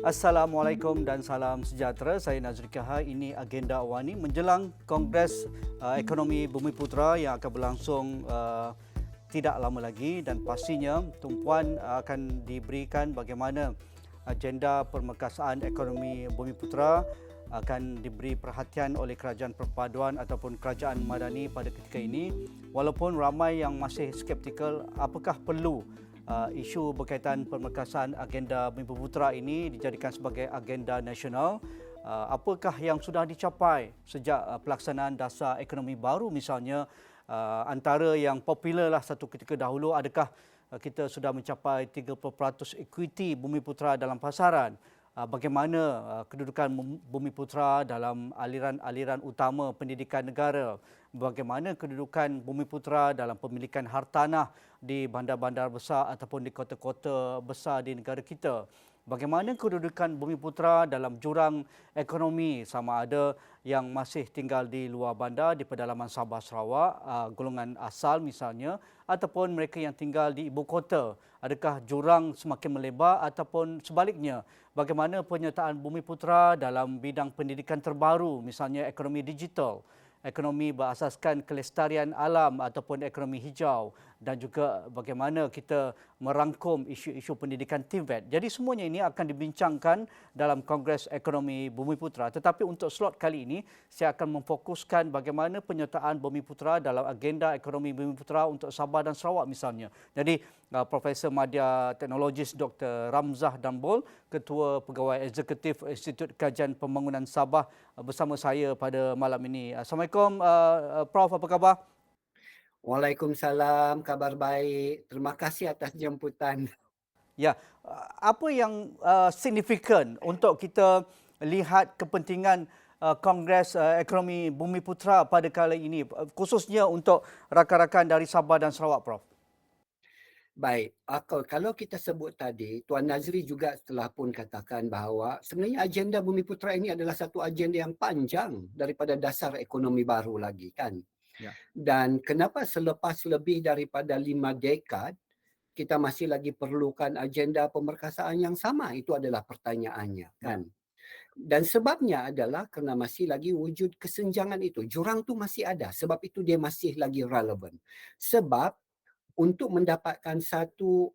Assalamualaikum dan salam sejahtera. Saya Nazri Kahar. Ini agenda awal ini menjelang Kongres Ekonomi Bumiputera yang akan berlangsung tidak lama lagi, dan pastinya tumpuan akan diberikan bagaimana agenda permekasaan ekonomi Bumiputera akan diberi perhatian oleh Kerajaan Perpaduan ataupun Kerajaan Madani pada ketika ini. Walaupun ramai yang masih skeptikal apakah perlu isu berkaitan permekasan agenda Bumiputera ini dijadikan sebagai agenda nasional. Apakah yang sudah dicapai sejak pelaksanaan dasar ekonomi baru misalnya, antara yang popularlah satu ketika dahulu, adakah kita sudah mencapai 30% equity Bumiputera dalam pasaran? Bagaimana kedudukan Bumiputera dalam aliran-aliran utama pendidikan negara? Bagaimana kedudukan Bumiputera dalam pemilikan hartanah di bandar-bandar besar ataupun di kota-kota besar di negara kita? Bagaimana kedudukan Bumiputera dalam jurang ekonomi, sama ada yang masih tinggal di luar bandar, di pedalaman Sabah Sarawak, golongan asal misalnya, ataupun mereka yang tinggal di ibu kota? Adakah jurang semakin melebar ataupun sebaliknya? Bagaimana penyertaan Bumiputera dalam bidang pendidikan terbaru, misalnya ekonomi digital, ekonomi berasaskan kelestarian alam ataupun ekonomi hijau, dan juga bagaimana kita merangkum isu-isu pendidikan TVET. Jadi semuanya ini akan dibincangkan dalam Kongres Ekonomi Bumiputera. Tetapi untuk slot kali ini, saya akan memfokuskan bagaimana penyertaan Bumiputera dalam agenda ekonomi Bumiputera untuk Sabah dan Sarawak misalnya. Jadi Profesor Madya Teknologis Dr. Ramzah Dambol, Ketua Pegawai Eksekutif Institut Kajian Pembangunan Sabah, bersama saya pada malam ini. Assalamualaikum Prof, apa khabar? Waalaikumsalam, kabar baik. Terima kasih atas jemputan. Ya, apa yang signifikan untuk kita lihat kepentingan Kongres Ekonomi Bumiputera pada kali ini, khususnya untuk rakan-rakan dari Sabah dan Sarawak, Prof? Baik, kalau kita sebut tadi, Tuan Nazri juga telah pun katakan bahawa sebenarnya agenda Bumiputera ini adalah satu agenda yang panjang daripada dasar ekonomi baru lagi kan. Ya. Dan kenapa selepas lebih daripada 5 dekad, kita masih lagi perlukan agenda pemerkasaan yang sama? Itu adalah pertanyaannya Ya. kan. Dan sebabnya adalah kerana masih lagi wujud kesenjangan itu. Jurang tu masih ada, sebab itu dia masih lagi relevan. Sebab untuk mendapatkan satu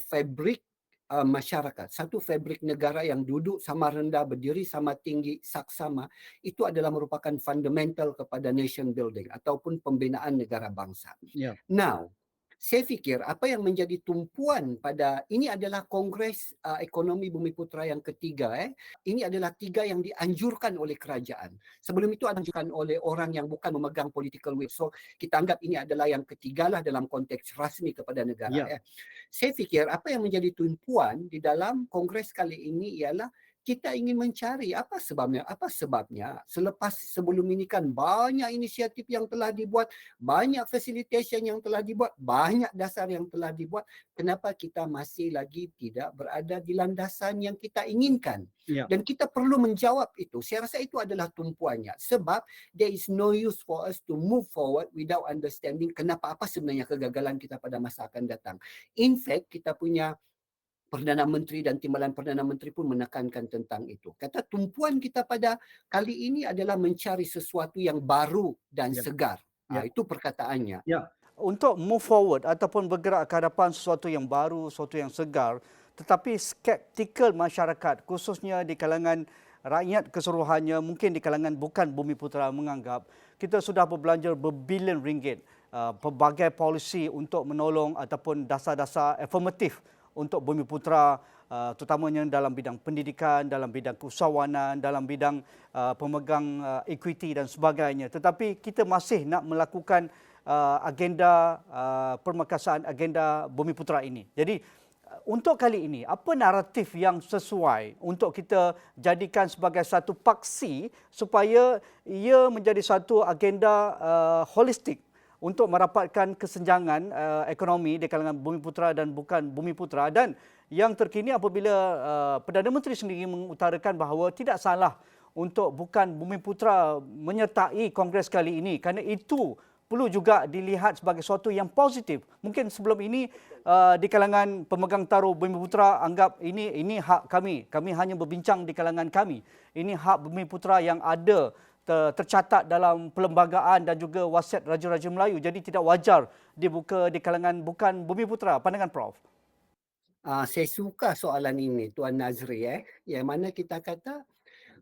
fabrik masyarakat, satu fabrik negara yang duduk sama rendah, berdiri sama tinggi, saksama, itu adalah merupakan fundamental kepada nation building ataupun pembinaan negara bangsa. Ya. Now, saya fikir apa yang menjadi tumpuan pada ini adalah Kongres Ekonomi Bumiputera yang ketiga. Ini adalah 3 yang dianjurkan oleh kerajaan. Sebelum itu dianjurkan oleh orang yang bukan memegang political will. So kita anggap ini adalah yang ketiga lah dalam konteks rasmi kepada negara. Ya. Saya fikir apa yang menjadi tumpuan di dalam Kongres kali ini ialah kita ingin mencari apa sebabnya. Apa sebabnya sebelum ini kan banyak inisiatif yang telah dibuat, banyak facilitation yang telah dibuat, banyak dasar yang telah dibuat. Kenapa kita masih lagi tidak berada di landasan yang kita inginkan? Ya. Dan kita perlu menjawab itu. Saya rasa itu adalah tumpuannya. Sebab there is no use for us to move forward without understanding kenapa apa sebenarnya kegagalan kita pada masa akan datang. In fact, kita punya Perdana Menteri dan Timbalan Perdana Menteri pun menekankan tentang itu. Kata tumpuan kita pada kali ini adalah mencari sesuatu yang baru dan Ya. segar. Ya. Itu perkataannya. Ya, untuk move forward ataupun bergerak ke hadapan sesuatu yang baru, sesuatu yang segar, tetapi skeptikal masyarakat, khususnya di kalangan rakyat keseluruhannya, mungkin di kalangan bukan Bumiputera, menganggap kita sudah berbelanja berbilion ringgit, pelbagai polisi untuk menolong ataupun dasar-dasar afirmatif untuk Bumiputera, terutamanya dalam bidang pendidikan, dalam bidang keusahawanan, dalam bidang pemegang equity dan sebagainya. Tetapi kita masih nak melakukan agenda permekasaan agenda Bumiputera ini. Jadi untuk kali ini, apa naratif yang sesuai untuk kita jadikan sebagai satu paksi supaya ia menjadi satu agenda holistik untuk merapatkan kesenjangan ekonomi di kalangan Bumiputera dan bukan Bumiputera? Dan yang terkini apabila Perdana Menteri sendiri mengutarakan bahawa tidak salah untuk bukan Bumiputera menyertai Kongres kali ini kerana itu perlu juga dilihat sebagai sesuatu yang positif. Mungkin sebelum ini di kalangan pemegang taruh Bumiputera anggap ini hak kami. Kami hanya berbincang di kalangan kami. Ini hak Bumiputera yang ada tercatat dalam perlembagaan dan juga wasiat Raja-Raja Melayu. Jadi tidak wajar dibuka di kalangan bukan Bumiputera. Pandangan Prof. Saya suka soalan ini Tuan Nazri, yang mana kita kata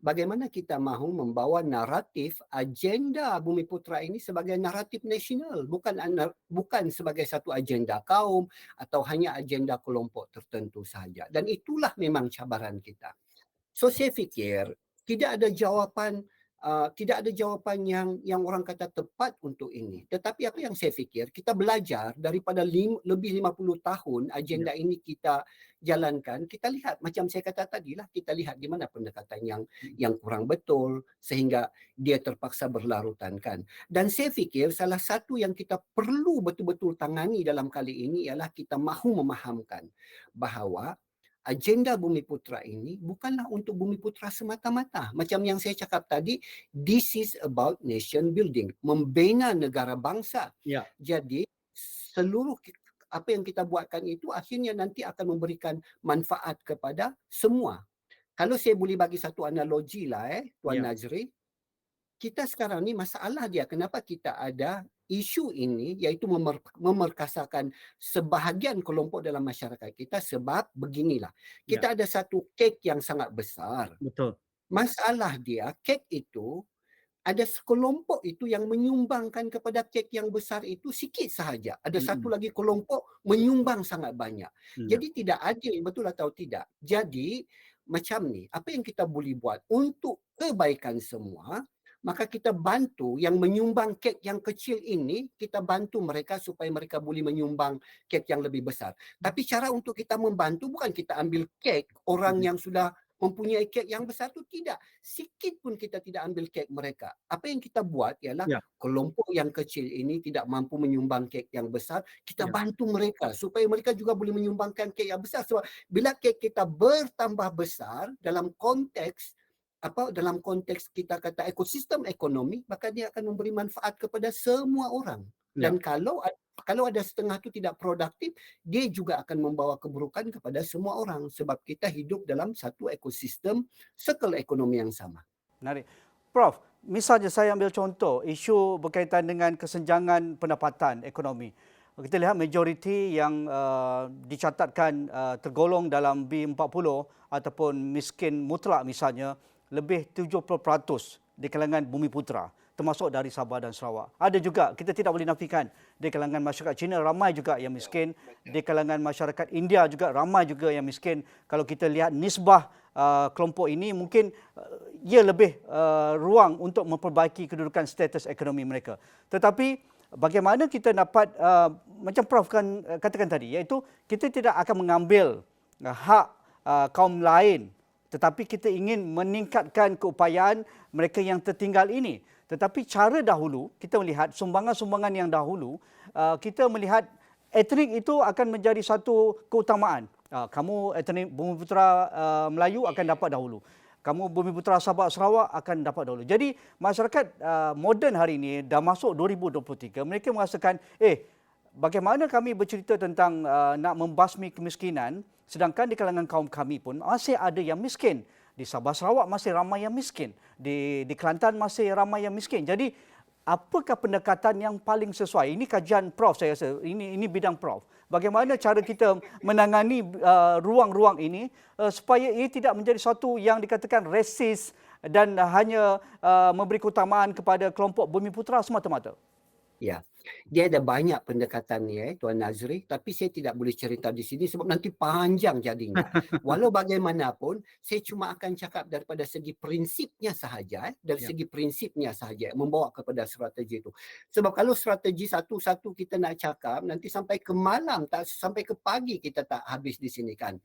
bagaimana kita mahu membawa naratif agenda Bumiputera ini sebagai naratif nasional, bukan sebagai satu agenda kaum atau hanya agenda kelompok tertentu sahaja. Dan itulah memang cabaran kita. So saya fikir tidak ada jawapan yang orang kata tepat untuk ini. Tetapi apa yang saya fikir, kita belajar daripada lebih 50 tahun agenda ini kita jalankan, kita lihat macam saya kata tadilah, kita lihat di mana pendekatan yang kurang betul sehingga dia terpaksa berlarutan kan. Dan saya fikir salah satu yang kita perlu betul-betul tangani dalam kali ini ialah kita mahu memahamkan bahawa agenda Bumiputera ini bukanlah untuk Bumiputera semata-mata. Macam yang saya cakap tadi, this is about nation building, membina negara bangsa. Ya. Jadi seluruh apa yang kita buatkan itu akhirnya nanti akan memberikan manfaat kepada semua. Kalau saya boleh bagi satu analogi lah, Tuan Nazri, kita sekarang ni masalah dia kenapa kita ada isu ini iaitu memerkasakan sebahagian kelompok dalam masyarakat kita sebab beginilah. Kita ada satu kek yang sangat besar. Betul. Masalah dia kek itu ada sekelompok itu yang menyumbangkan kepada kek yang besar itu sikit sahaja. Ada satu lagi kelompok menyumbang sangat banyak. Jadi tidak adil, betul atau tidak? Jadi macam ni, apa yang kita boleh buat untuk kebaikan semua, maka kita bantu yang menyumbang kek yang kecil ini, kita bantu mereka supaya mereka boleh menyumbang kek yang lebih besar. Tapi cara untuk kita membantu bukan kita ambil kek orang yang sudah mempunyai kek yang besar tu, tidak. Sikit pun kita tidak ambil kek mereka. Apa yang kita buat ialah kelompok yang kecil ini tidak mampu menyumbang kek yang besar, kita bantu mereka supaya mereka juga boleh menyumbangkan kek yang besar. Sebab bila kek kita bertambah besar dalam konteks kita kata ekosistem ekonomi, maka dia akan memberi manfaat kepada semua orang. Dan kalau ada setengah tu tidak produktif, dia juga akan membawa keburukan kepada semua orang sebab kita hidup dalam satu ekosistem circle ekonomi yang sama. Menarik. Prof, misalnya saya ambil contoh isu berkaitan dengan kesenjangan pendapatan ekonomi. Kita lihat majoriti yang dicatatkan tergolong dalam B40 ataupun miskin mutlak misalnya, lebih 70% di kalangan Bumiputera, termasuk dari Sabah dan Sarawak. Ada juga, kita tidak boleh nafikan, di kalangan masyarakat Cina ramai juga yang miskin, di kalangan masyarakat India juga ramai juga yang miskin. Kalau kita lihat nisbah kelompok ini, mungkin ia lebih ruang untuk memperbaiki kedudukan status ekonomi mereka. Tetapi bagaimana kita dapat, macam Prof katakan tadi, iaitu kita tidak akan mengambil hak kaum lain, tetapi kita ingin meningkatkan keupayaan mereka yang tertinggal ini. Tetapi cara dahulu, kita melihat sumbangan-sumbangan yang dahulu, kita melihat etnik itu akan menjadi satu keutamaan. Kamu etnik Bumiputera Melayu akan dapat dahulu. Kamu Bumiputera Sabah Sarawak akan dapat dahulu. Jadi masyarakat moden hari ini, dah masuk 2023, mereka merasakan, bagaimana kami bercerita tentang nak membasmi kemiskinan, sedangkan di kalangan kaum kami pun masih ada yang miskin. Di Sabah Sarawak masih ramai yang miskin. Di Kelantan masih ramai yang miskin. Jadi apakah pendekatan yang paling sesuai? Ini kajian Prof saya rasa. Ini bidang Prof. Bagaimana cara kita menangani ruang-ruang ini supaya ia tidak menjadi satu yang dikatakan resis dan hanya memberi keutamaan kepada kelompok Bumiputera semata-mata? Ya, dia ada banyak pendekatan ni, Tuan Nazri, tapi saya tidak boleh cerita di sini sebab nanti panjang jadinya. Walau bagaimanapun, saya cuma akan cakap daripada segi prinsipnya sahaja, segi prinsipnya sahaja, membawa kepada strategi itu. Sebab kalau strategi satu-satu kita nak cakap, nanti sampai ke malam, sampai ke pagi kita tak habis di sini kan.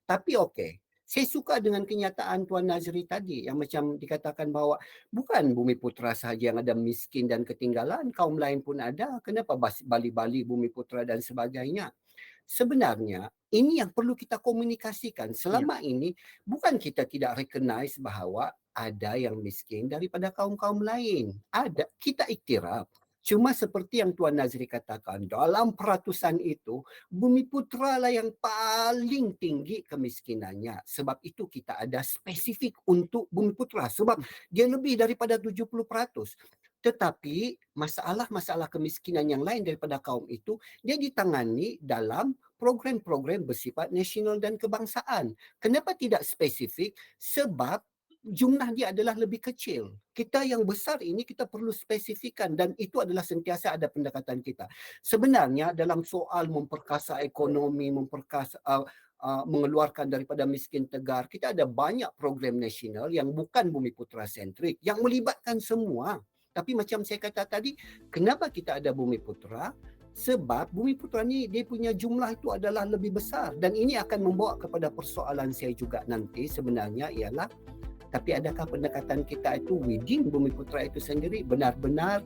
Tapi okey. Saya suka dengan kenyataan Tuan Nazri tadi yang macam dikatakan bahawa bukan Bumiputera sahaja yang ada miskin dan ketinggalan, kaum lain pun ada. Kenapa Bali-Bali, Bumiputera dan sebagainya? Sebenarnya ini yang perlu kita komunikasikan. Selama ini bukan kita tidak recognize bahawa ada yang miskin daripada kaum-kaum lain. Ada, kita iktiraf. Cuma seperti yang Tuan Nazri katakan, dalam peratusan itu, Bumiputera lah yang paling tinggi kemiskinannya. Sebab itu kita ada spesifik untuk Bumiputera. Sebab dia lebih daripada 70%. Tetapi masalah-masalah kemiskinan yang lain daripada kaum itu, dia ditangani dalam program-program bersifat nasional dan kebangsaan. Kenapa tidak spesifik? Sebab jumlah dia adalah lebih kecil. Kita yang besar ini kita perlu spesifikkan dan itu adalah sentiasa ada pendekatan kita. Sebenarnya dalam soal memperkasa ekonomi, mengeluarkan daripada miskin tegar, kita ada banyak program nasional yang bukan Bumiputera sentrik, yang melibatkan semua. Tapi macam saya kata tadi, kenapa kita ada Bumiputera? Sebab Bumiputera ni dia punya jumlah itu adalah lebih besar dan ini akan membawa kepada persoalan saya juga nanti sebenarnya ialah tapi adakah pendekatan kita itu within Bumiputera itu sendiri benar-benar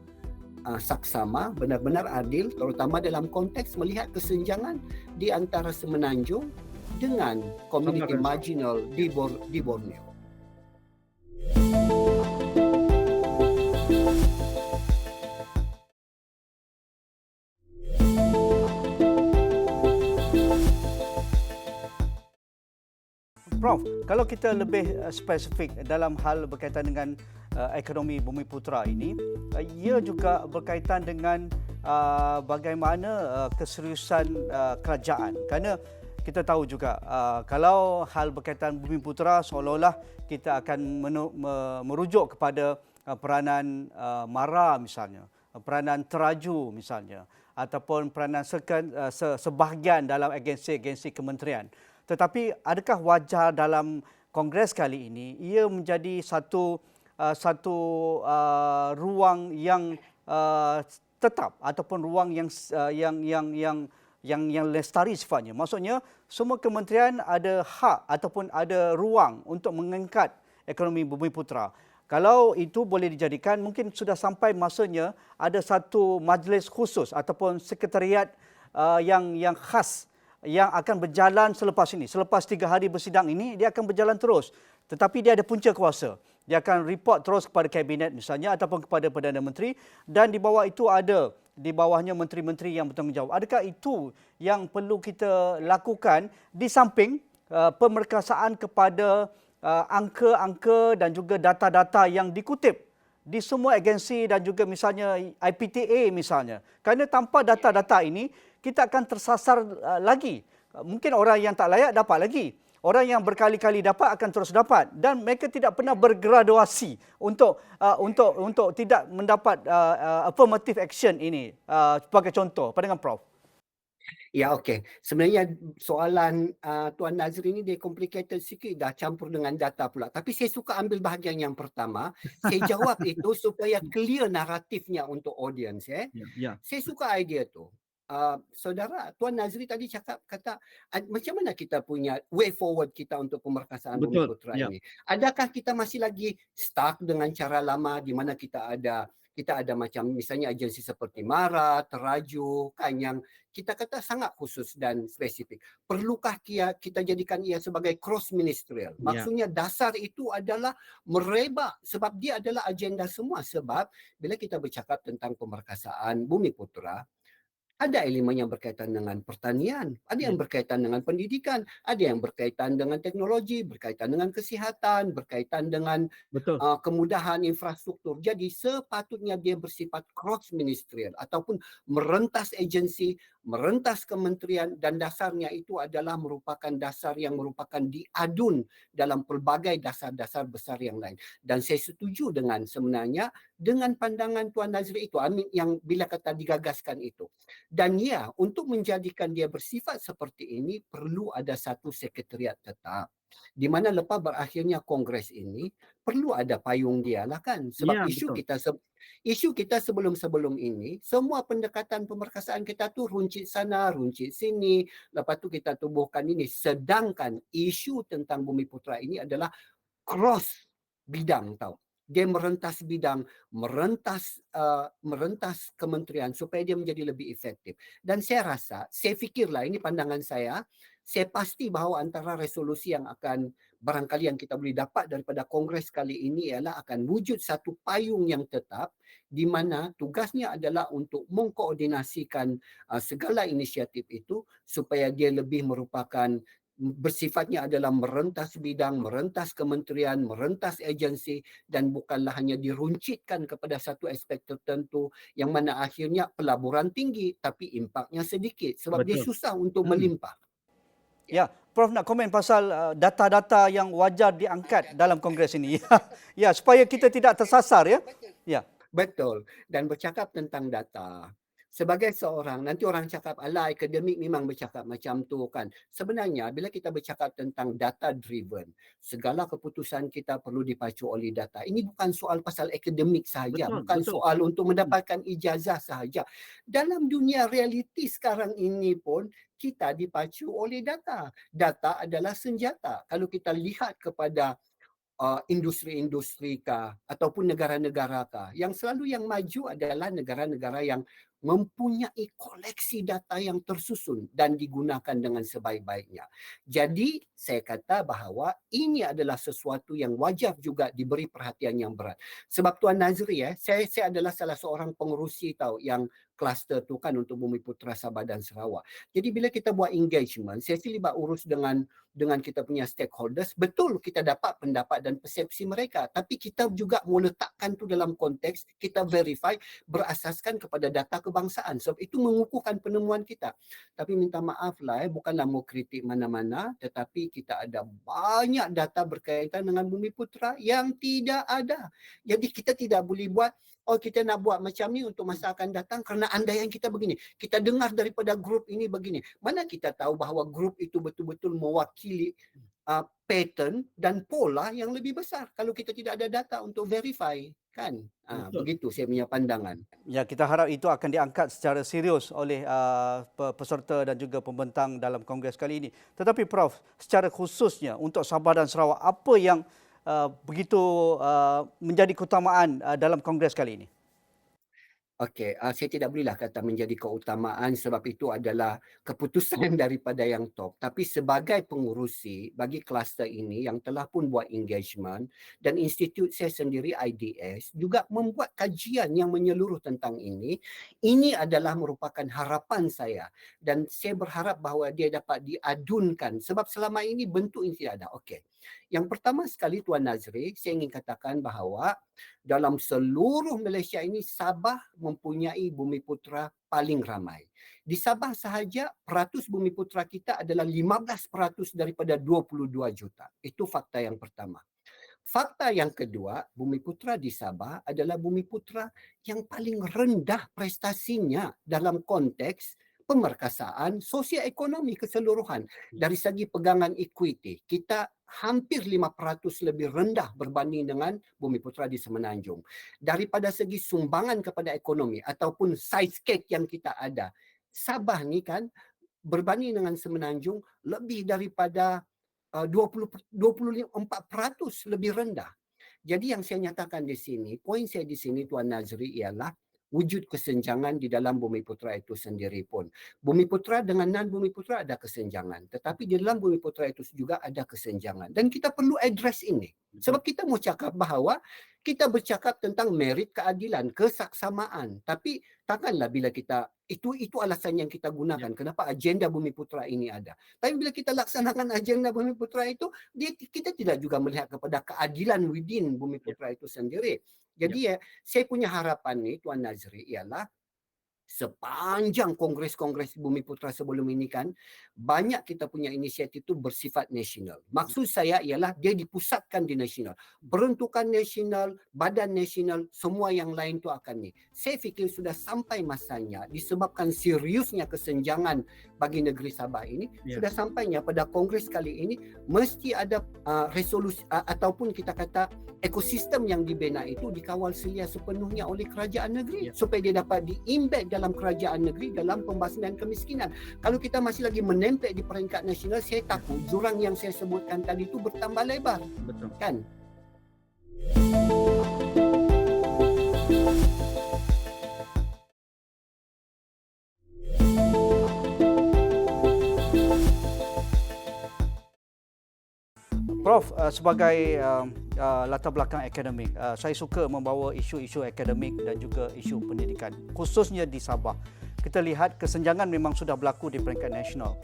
saksama, benar-benar adil, terutama dalam konteks melihat kesenjangan di antara Semenanjung dengan komuniti marginal di Borneo. Prof, kalau kita lebih spesifik dalam hal berkaitan dengan ekonomi Bumiputera ini, ia juga berkaitan dengan bagaimana keseriusan kerajaan. Kerana kita tahu juga kalau hal berkaitan Bumiputera seolah-olah kita akan merujuk kepada peranan MARA misalnya, peranan teraju misalnya, ataupun peranan sebahagian dalam agensi-agensi kementerian. Tetapi adakah wajar dalam Kongres kali ini ia menjadi satu ruang yang tetap ataupun ruang yang lestari sifatnya. Maksudnya semua kementerian ada hak ataupun ada ruang untuk mengangkat ekonomi Bumiputera. Kalau itu boleh dijadikan, mungkin sudah sampai masanya ada satu majlis khusus ataupun sekretariat yang khas yang akan berjalan selepas ini. Selepas 3 hari bersidang ini, dia akan berjalan terus. Tetapi dia ada punca kuasa. Dia akan report terus kepada Kabinet misalnya ataupun kepada Perdana Menteri dan di bawah itu ada di bawahnya menteri-menteri yang bertanggungjawab. Adakah itu yang perlu kita lakukan di samping pemerkasaan kepada angka-angka dan juga data-data yang dikutip di semua agensi dan juga misalnya IPTA misalnya. Kerana tanpa data-data ini, kita akan tersasar lagi. Mungkin orang yang tak layak dapat lagi. Orang yang berkali-kali dapat akan terus dapat dan mereka tidak pernah bergraduasi untuk tidak mendapat affirmative action ini sebagai contoh. Pandangan Prof. Ya, okey. Sebenarnya soalan Tuan Nazri ni dia complicated sikit, dah campur dengan data pula. Tapi saya suka ambil bahagian yang pertama. Saya jawab itu supaya clear naratifnya untuk audience. Ya. Saya suka idea tu. Saudara, Tuan Nazri tadi kata macam mana kita punya way forward kita untuk pemerkasaan Bumiputera ini. Adakah kita masih lagi stuck dengan cara lama di mana kita ada macam misalnya agensi seperti MARA, Teraju, kan yang kita kata sangat khusus dan spesifik. Perlukah kita jadikan ia sebagai cross ministerial? Maksudnya dasar itu adalah merebak sebab dia adalah agenda semua. Sebab bila kita bercakap tentang pemerkasaan Bumiputera, ada elemen yang berkaitan dengan pertanian, ada yang berkaitan dengan pendidikan, ada yang berkaitan dengan teknologi, berkaitan dengan kesihatan, berkaitan dengan kemudahan infrastruktur. Jadi sepatutnya dia bersifat cross ministerial ataupun merentas agensi, merentas kementerian dan dasarnya itu adalah merupakan dasar yang merupakan diadun dalam pelbagai dasar-dasar besar yang lain. Dan saya setuju dengan sebenarnya dengan pandangan Tuan Nazri itu, yang bila kata digagaskan itu. Dan ya, untuk menjadikan dia bersifat seperti ini, perlu ada satu sekretariat tetap. Di mana lepas berakhirnya kongres ini, perlu ada payung dia lah kan. Sebab isu kita sebelum-sebelum ini, semua pendekatan pemerkasaan kita tu runcit sana, runcit sini. Lepas tu kita tubuhkan ini. Sedangkan isu tentang Bumiputera ini adalah cross bidang tau. Dia merentas bidang, merentas kementerian supaya dia menjadi lebih efektif. Dan saya rasa, saya fikirlah ini pandangan saya pasti bahawa antara resolusi yang akan barangkali yang kita boleh dapat daripada kongres kali ini ialah akan wujud satu payung yang tetap di mana tugasnya adalah untuk mengkoordinasikan segala inisiatif itu supaya dia lebih merupakan bersifatnya adalah merentas bidang, merentas kementerian, merentas agensi dan bukanlah hanya diruncitkan kepada satu aspek tertentu yang mana akhirnya pelaburan tinggi tapi impaknya sedikit sebab dia Betul. susah untuk Hmm. melimpah. Ya, Prof nak komen pasal data-data yang wajar diangkat dalam kongres ini. Ya, supaya kita tidak tersasar ya. Ya. Betul. Dan bercakap tentang data. Sebagai seorang, nanti orang cakap, alah akademik memang bercakap macam tu kan. Sebenarnya bila kita bercakap tentang data driven, segala keputusan kita perlu dipacu oleh data. Ini bukan soal pasal akademik sahaja, bukan Betul. soal untuk mendapatkan ijazah sahaja. Dalam dunia realiti sekarang ini pun, kita dipacu oleh data. Data adalah senjata. Kalau kita lihat kepada industri-industri kah ataupun negara-negara kah, yang selalu yang maju adalah negara-negara yang mempunyai koleksi data yang tersusun dan digunakan dengan sebaik-baiknya. Jadi saya kata bahawa ini adalah sesuatu yang wajar juga diberi perhatian yang berat. Sebab Tuan Nazri, saya adalah salah seorang pengerusi tahu yang kluster tu kan untuk Bumiputera Sabah dan Sarawak. Jadi bila kita buat engagement, saya terlibat urus dengan kita punya stakeholders, betul kita dapat pendapat dan persepsi mereka, tapi kita juga mau letakkan tu dalam konteks, kita verify berasaskan kepada data kebangsaan. Sebab itu mengukuhkan penemuan kita. Tapi minta maaf lah, bukanlah mau kritik mana-mana, tetapi kita ada banyak data berkaitan dengan Bumiputera yang tidak ada. Jadi kita tidak boleh buat, oh kita nak buat macam ni untuk masa akan datang kerana andaian kita begini. Kita dengar daripada grup ini begini. Mana kita tahu bahawa grup itu betul-betul mewakili pattern dan pola yang lebih besar kalau kita tidak ada data untuk verify kan. Begitu saya punya pandangan. Ya, kita harap itu akan diangkat secara serius oleh peserta dan juga pembentang dalam kongres kali ini. Tetapi Prof, secara khususnya untuk Sabah dan Sarawak, apa yang begitu menjadi keutamaan dalam kongres kali ini? Okey, saya tidak bolehlah kata menjadi keutamaan sebab itu adalah keputusan daripada yang top. Tapi sebagai pengurusi bagi kluster ini yang telah pun buat engagement dan institut saya sendiri IDS juga membuat kajian yang menyeluruh tentang ini adalah merupakan harapan saya dan saya berharap bahawa dia dapat diadunkan sebab selama ini bentuk ini tidak ada. Okey. Yang pertama sekali Tuan Nazri, saya ingin katakan bahawa dalam seluruh Malaysia ini Sabah mempunyai Bumiputera paling ramai. Di Sabah sahaja peratus Bumiputera kita adalah 15% daripada 22 juta. Itu fakta yang pertama. Fakta yang kedua, Bumiputera di Sabah adalah Bumiputera yang paling rendah prestasinya dalam konteks pemerkasaan sosioekonomi keseluruhan. Dari segi pegangan equity, kita hampir 5% lebih rendah berbanding dengan Bumiputera di Semenanjung. Daripada segi sumbangan kepada ekonomi ataupun size cake yang kita ada, Sabah ni kan berbanding dengan Semenanjung lebih daripada 24% lebih rendah. Jadi yang saya nyatakan di sini, poin saya di sini Tuan Nazri ialah wujud kesenjangan di dalam Bumiputera itu sendiri pun. Bumiputera dengan non-Bumiputera ada kesenjangan. Tetapi di dalam Bumiputera itu juga ada kesenjangan. Dan kita perlu address ini. Sebab kita mau cakap bahawa kita bercakap tentang merit keadilan, kesaksamaan. Tapi takkanlah bila kita, itu alasan yang kita gunakan. Kenapa agenda Bumiputera ini ada. Tapi bila kita laksanakan agenda Bumiputera itu, kita tidak juga melihat kepada keadilan within Bumiputera itu sendiri. Jadi saya punya harapan ni Tuan Nazri ialah sepanjang kongres-kongres Bumiputera sebelum ini kan banyak kita punya inisiatif itu bersifat nasional. Maksud saya ialah dia dipusatkan di nasional. Peruntukan nasional, badan nasional, semua yang lain tu akan ni. Saya fikir sudah sampai masanya disebabkan seriusnya kesenjangan bagi negeri Sabah ini, sudah sampainya pada kongres kali ini mesti ada resolusi ataupun kita kata ekosistem yang dibina itu dikawal selia sepenuhnya oleh kerajaan negeri supaya dia dapat di-embed dalam kerajaan negeri dalam pembasmian kemiskinan. Kalau kita masih lagi menempel di peringkat nasional, saya takut jurang yang saya sebutkan tadi itu bertambah lebar. Betul. Kan? Prof, sebagai latar belakang akademik, saya suka membawa isu-isu akademik dan juga isu pendidikan, khususnya di Sabah. Kita lihat kesenjangan memang sudah berlaku di peringkat nasional.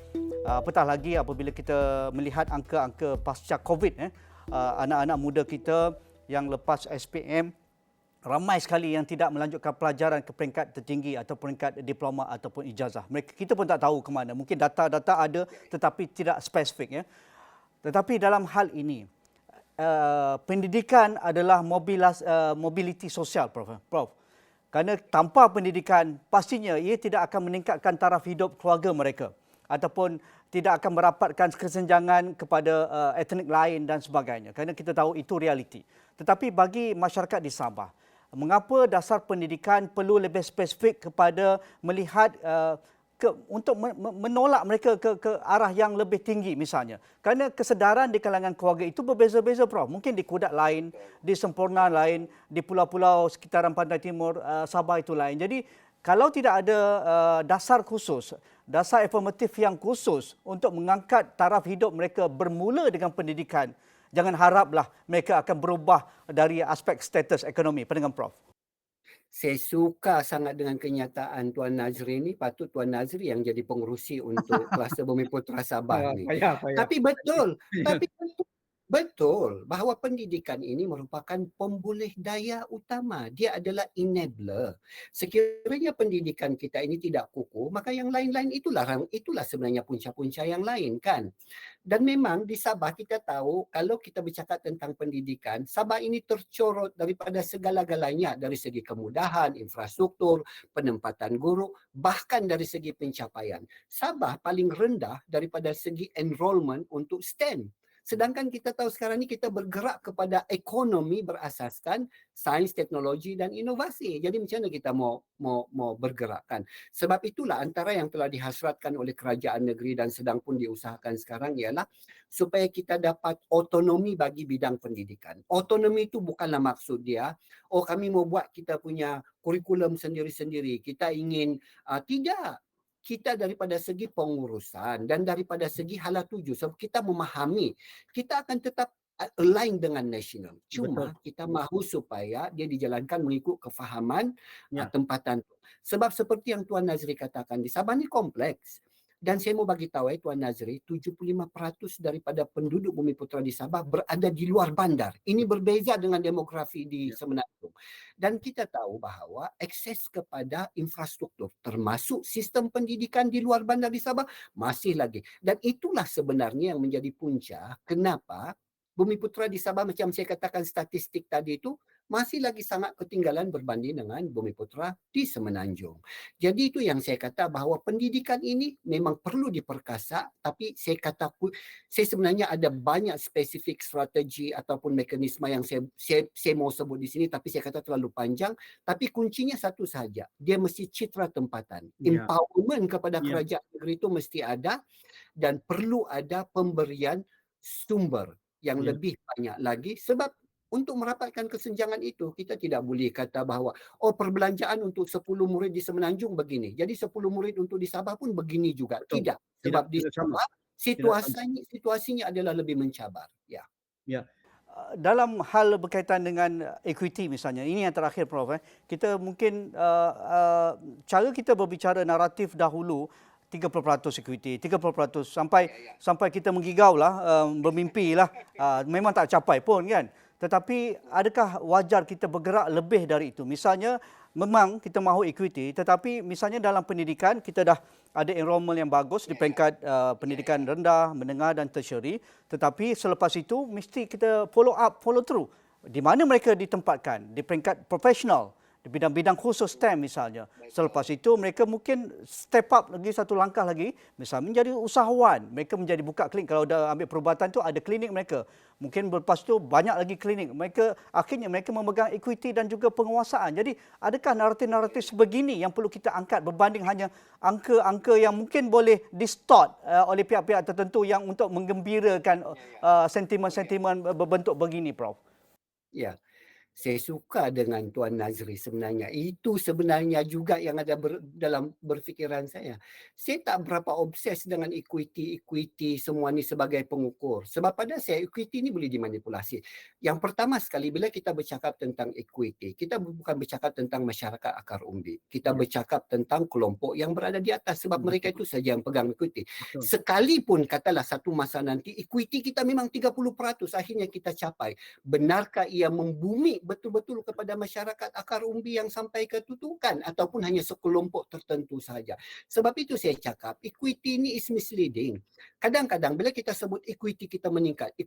Apatah lagi apabila kita melihat angka-angka pasca COVID, anak-anak muda kita yang lepas SPM, ramai sekali yang tidak melanjutkan pelajaran ke peringkat tertinggi atau peringkat diploma ataupun ijazah. Kita pun tak tahu ke mana. Mungkin data-data ada tetapi tidak spesifik. Ya. Tetapi dalam hal ini, pendidikan adalah mobiliti sosial, Prof. Kerana tanpa pendidikan, pastinya ia tidak akan meningkatkan taraf hidup keluarga mereka ataupun tidak akan merapatkan kesenjangan kepada etnik lain dan sebagainya. Kerana kita tahu itu realiti. Tetapi bagi masyarakat di Sabah, mengapa dasar pendidikan perlu lebih spesifik kepada melihat untuk menolak mereka ke arah yang lebih tinggi misalnya. Kerana kesedaran di kalangan keluarga itu berbeza-beza, Prof. Mungkin di Kudat lain, di Semporna lain, di pulau-pulau sekitaran Pantai Timur Sabah itu lain. Jadi kalau tidak ada dasar khusus, dasar afirmatif yang khusus untuk mengangkat taraf hidup mereka bermula dengan pendidikan, jangan haraplah mereka akan berubah dari aspek status ekonomi. Pandangan Prof. Saya suka sangat dengan kenyataan Tuan Nazri ni. Patut Tuan Nazri yang jadi pengerusi untuk Kluster Bumiputra Sabah ni. Payah. Tapi betul, betul bahawa pendidikan ini merupakan pemboleh daya utama. Dia adalah enabler. Sekiranya pendidikan kita ini tidak kukuh, maka yang lain-lain itulah sebenarnya punca-punca yang lain, kan? Dan memang di Sabah kita tahu, kalau kita bercakap tentang pendidikan, Sabah ini tercorot daripada segala-galanya, dari segi kemudahan, infrastruktur, penempatan guru, bahkan dari segi pencapaian. Sabah paling rendah daripada segi enrolment untuk STEM. Sedangkan kita tahu sekarang ni kita bergerak kepada ekonomi berasaskan sains, teknologi dan inovasi. Jadi macam mana kita mau bergerakkan? Sebab itulah antara yang telah dihasratkan oleh kerajaan negeri dan sedang pun diusahakan sekarang ialah supaya kita dapat otonomi bagi bidang pendidikan. Otonomi itu bukanlah maksud dia, kami mau buat kita punya kurikulum sendiri-sendiri. Kita ingin, tidak. Kita daripada segi pengurusan dan daripada segi hala tuju, sebab kita memahami, kita akan tetap align dengan nasional. Cuma kita mahu supaya dia dijalankan mengikut kefahaman tempatan. Sebab seperti yang Tuan Nazri katakan, di Sabah ni kompleks. Dan saya mau bagi tahu Tuan Nazri, 75% daripada penduduk Bumiputra di Sabah berada di luar bandar. Ini berbeza dengan demografi di Semenanjung. Dan kita tahu bahawa akses kepada infrastruktur, termasuk sistem pendidikan di luar bandar di Sabah, masih lagi. Dan itulah sebenarnya yang menjadi punca kenapa Bumiputra di Sabah, macam saya katakan statistik tadi itu, masih lagi sangat ketinggalan berbanding dengan Bumiputra di Semenanjung. Jadi itu yang saya kata bahawa pendidikan ini memang perlu diperkasa, tapi saya sebenarnya ada banyak spesifik strategi ataupun mekanisme yang saya mau sebut di sini, tapi saya kata terlalu panjang. Tapi kuncinya satu sahaja, dia mesti citra tempatan. Empowerment kepada kerajaan negeri itu mesti ada, dan perlu ada pemberian sumber yang lebih banyak lagi, sebab untuk merapatkan kesenjangan itu, kita tidak boleh kata bahawa perbelanjaan untuk 10 murid di Semenanjung begini, jadi 10 murid untuk di Sabah pun begini juga. Tidak. Sebab di Sabah situasinya adalah lebih mencabar. Ya. Dalam hal berkaitan dengan equity misalnya, ini yang terakhir Prof. Kita mungkin cara kita berbicara naratif dahulu 30% equity, 30% sampai kita menggigau lah, bermimpi lah, memang tak capai pun kan. Tetapi adakah wajar kita bergerak lebih dari itu? Misalnya memang kita mahu equity, tetapi misalnya dalam pendidikan kita dah ada enrolment yang bagus di peringkat pendidikan rendah, menengah dan tertiary, tetapi selepas itu mesti kita follow through. Di mana mereka ditempatkan? Di peringkat profesional, di bidang-bidang khusus STEM misalnya. Selepas itu mereka mungkin step up lagi satu langkah lagi, misalnya menjadi usahawan. Mereka menjadi buka klinik. Kalau dah ambil perubatan tu ada klinik mereka. Mungkin lepas tu banyak lagi klinik. Akhirnya mereka memegang equity dan juga penguasaan. Jadi adakah naratif-naratif sebegini yang perlu kita angkat berbanding hanya angka-angka yang mungkin boleh distort oleh pihak-pihak tertentu yang untuk menggembirakan sentimen-sentimen berbentuk begini, Prof? Ya. Saya suka dengan Tuan Nazri sebenarnya. Itu sebenarnya juga yang ada dalam berfikiran saya. Saya tak berapa obses dengan equity semua ni sebagai pengukur. Sebab pada saya equity ni boleh dimanipulasi. Yang pertama sekali bila kita bercakap tentang equity, kita bukan bercakap tentang masyarakat akar umbi. Kita Ya. bercakap tentang kelompok yang berada di atas sebab mereka itu saja yang pegang equity. Betul. Sekalipun katalah satu masa nanti equity kita memang 30% akhirnya kita capai. Benarkah ia membumi betul-betul kepada masyarakat akar umbi yang sampai ketutukan ataupun hanya sekelompok tertentu sahaja? Sebab itu saya cakap equity ini is misleading. Kadang-kadang bila kita sebut equity kita meningkat,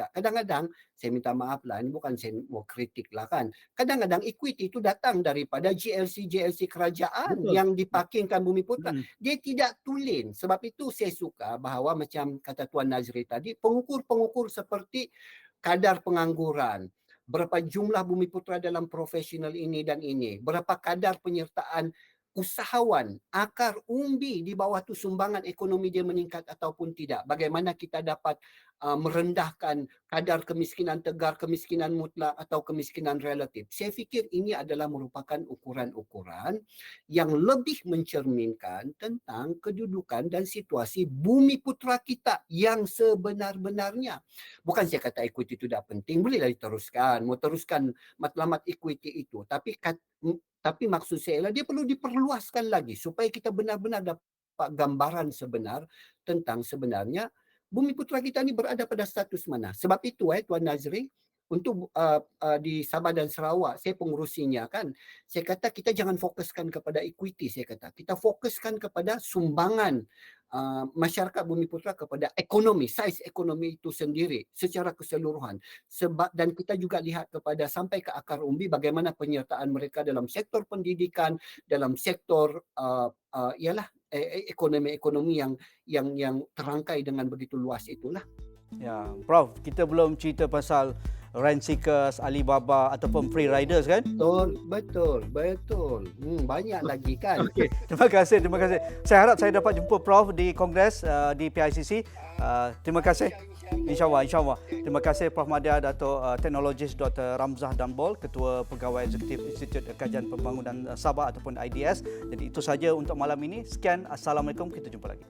kadang-kadang saya minta maaf lah, ini bukan saya mau kritik lah kan. Kadang-kadang equity itu datang daripada GLC kerajaan Betul. yang dipakingkan Bumi Putra. Mm. Dia tidak tulen. Sebab itu saya suka bahawa macam kata Tuan Nazri tadi, pengukur-pengukur seperti kadar pengangguran, berapa jumlah Bumi Putra dalam profesional ini dan ini, berapa kadar penyertaan usahawan, akar umbi di bawah tu sumbangan ekonomi dia meningkat ataupun tidak. Bagaimana kita dapat merendahkan kadar kemiskinan tegar, kemiskinan mutlak atau kemiskinan relatif. Saya fikir ini adalah merupakan ukuran-ukuran yang lebih mencerminkan tentang kedudukan dan situasi Bumi Putra kita yang sebenar-benarnya. Bukan saya kata equity itu tidak penting, bolehlah diteruskan, mau teruskan matlamat equity itu. Tapi maksud saya ialah dia perlu diperluaskan lagi supaya kita benar-benar dapat gambaran sebenar tentang sebenarnya Bumi Putra kita ni berada pada status mana. Sebab itu Tuan Nazri, untuk di Sabah dan Sarawak, saya pengurusinya kan, saya kata kita jangan fokuskan kepada equity, saya kata. Kita fokuskan kepada sumbangan masyarakat Bumi Putra kepada ekonomi, saiz ekonomi itu sendiri secara keseluruhan. Sebab dan kita juga lihat kepada sampai ke akar umbi bagaimana penyertaan mereka dalam sektor pendidikan, dalam sektor ialah ekonomi-ekonomi yang terangkai dengan begitu luas itulah. Ya, Prof, kita belum cerita pasal rent seekers, Alibaba ataupun free riders kan? Betul. Banyak lagi kan. Okey, terima kasih. Saya harap saya dapat jumpa Prof di Kongres di PICC. Terima kasih. InsyaAllah. Terima kasih Prof Madya, Dato' Teknologis Dr. Ramzah Dambol, Ketua Pegawai Eksekutif Institut Kajian Pembangunan Sabah ataupun IDS. Jadi itu saja untuk malam ini. Sekian. Assalamualaikum. Kita jumpa lagi.